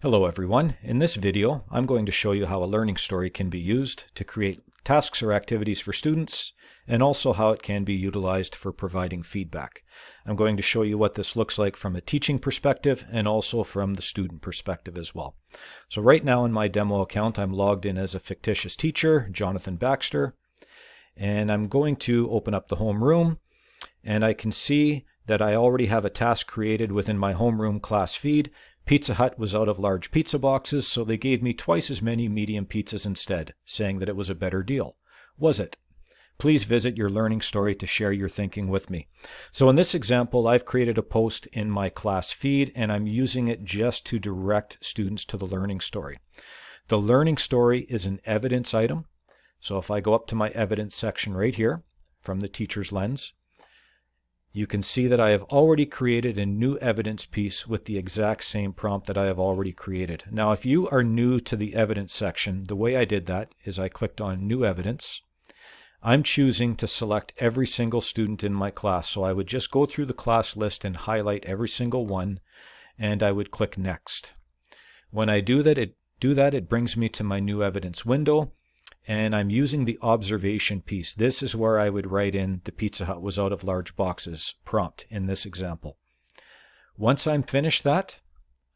Hello everyone. In this video, I'm going to show you how a learning story can be used to create tasks or activities for students, and also how it can be utilized for providing feedback. I'm going to show you what this looks like from a teaching perspective and also from the student perspective as well. So right now in my demo account, I'm logged in as a fictitious teacher, Jonathan Baxter, and I'm going to open up the homeroom, and I can see that I already have a task created within my homeroom class feed. Pizza Hut was out of large pizza boxes, so they gave me twice as many medium pizzas instead, saying that it was a better deal. Was it? Please visit your learning story to share your thinking with me. So in this example, I've created a post in my class feed, and I'm using it just to direct students to the learning story. The learning story is an evidence item. So if I go up to my evidence section right here from the teacher's lens, you can see that I have already created a new evidence piece with the exact same prompt that I have already created. Now, if you are new to the evidence section, the way I did that is I clicked on New Evidence. I'm choosing to select every single student in my class. So I would just go through the class list and highlight every single one, and I would click Next. When I do that, it brings me to my new evidence window. And I'm using the observation piece. This is where I would write in the Pizza Hut was out of large boxes prompt in this example. Once I'm finished that,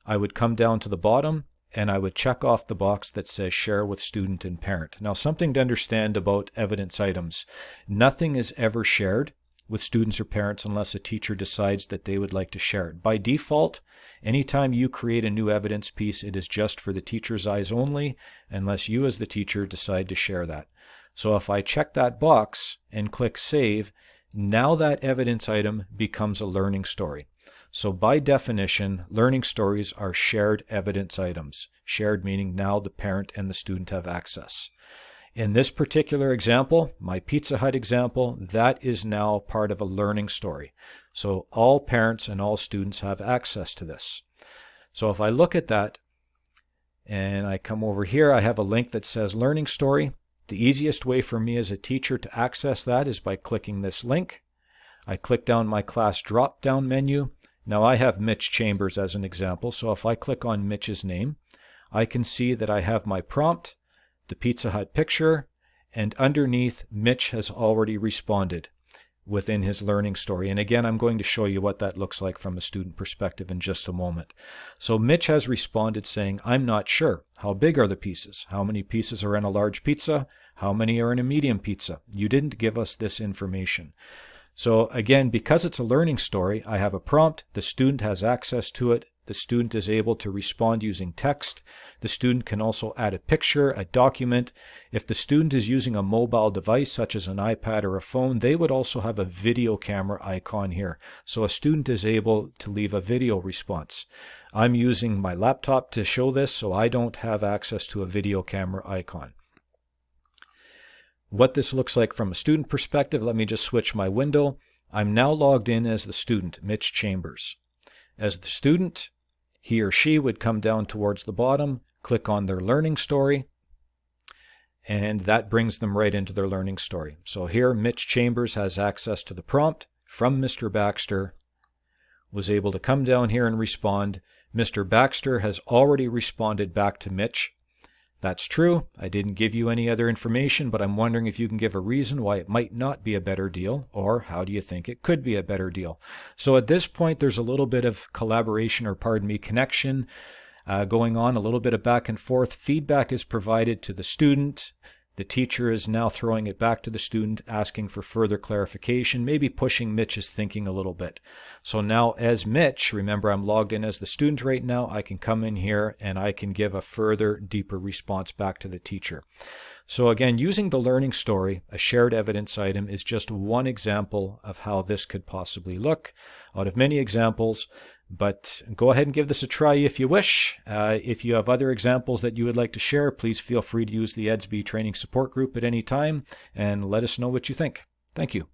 I would come down to the bottom and I would check off the box that says share with student and parent. Now, something to understand about evidence items. Nothing is ever shared with students or parents unless a teacher decides that they would like to share it. By default, anytime you create a new evidence piece, it is just for the teacher's eyes only, unless you as the teacher decide to share that. So if I check that box and click Save, now that evidence item becomes a learning story. So by definition, learning stories are shared evidence items. Shared meaning now the parent and the student have access. In this particular example, my Pizza Hut example, that is now part of a learning story. So all parents and all students have access to this. So if I look at that and I come over here, I have a link that says learning story. The easiest way for me as a teacher to access that is by clicking this link. I click down my class drop-down menu. Now I have Mitch Chambers as an example. So if I click on Mitch's name, I can see that I have my prompt, the Pizza Hut picture, and underneath Mitch has already responded within his learning story. And again, I'm going to show you what that looks like from a student perspective in just a moment. So Mitch has responded saying, I'm not sure. How big are the pieces? How many pieces are in a large pizza? How many are in a medium pizza? You didn't give us this information. So again, because it's a learning story, I have a prompt. The student has access to it. The student is able to respond using text. The student can also add a picture, a document. If the student is using a mobile device such as an iPad or a phone, they would also have a video camera icon here. So a student is able to leave a video response. I'm using my laptop to show this, so I don't have access to a video camera icon. What this looks like from a student perspective, let me just switch my window. I'm now logged in as the student, Mitch Chambers. As the student, he or she would come down towards the bottom, click on their learning story, and that brings them right into their learning story. So here, Mitch Chambers has access to the prompt from Mr. Baxter, was able to come down here and respond. Mr. Baxter has already responded back to Mitch. That's true. I didn't give you any other information, but I'm wondering if you can give a reason why it might not be a better deal, or how do you think it could be a better deal? So at this point, there's a little bit of collaboration, or pardon me, connection going on, a little bit of back and forth. Feedback is provided to the student. The teacher is now throwing it back to the student, asking for further clarification, maybe pushing Mitch's thinking a little bit. So now as Mitch, remember I'm logged in as the student right now, I can come in here and I can give a further, deeper response back to the teacher. So again, using the learning story, a shared evidence item, is just one example of how this could possibly look out of many examples. But go ahead and give this a try if you wish. If you have other examples that you would like to share, please feel free to use the EDSB Training Support Group at any time and let us know what you think. Thank you.